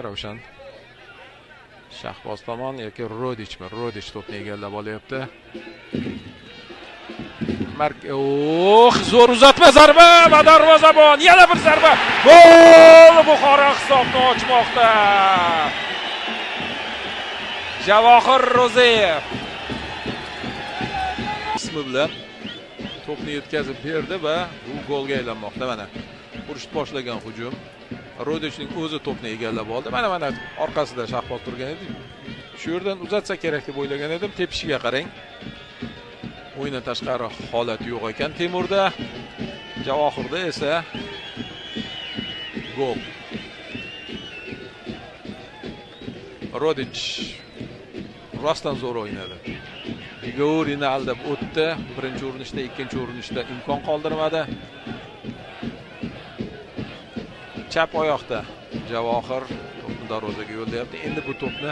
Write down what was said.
Ravshan Shahboz tomon yoki Rodichmi? Rodich to'pni egallab olyapti. Zo'r uzatma zarba va darvozabon yana bir zarba. Gol! Buxoro hisobni ochmoqda. Javohir Ro'ziyev ismi bilan to'pni yetkazib berdi va bu golga aylanmoqda. Mana urishni boshlagan hujum. Rodichning o'zi to'pni egallab oldi. Mana orqasida Shahboz turgan edi. Shu yerdan uzatsa kerak deb o'ylagan edim. Tepishiga qarang. O'yindan tashqari holat yo'q ekan Temurda. Javohirda esa gol. Rodich rostdan zo'r o'ynadi. Grigorini aldab o'tdi. Birinchi urinishda, ikkinchi urinishda imkon qoldirmadi. Chap oyoqda Javohir to'pni darvozaga yo'llayapti. Endi bu to'pni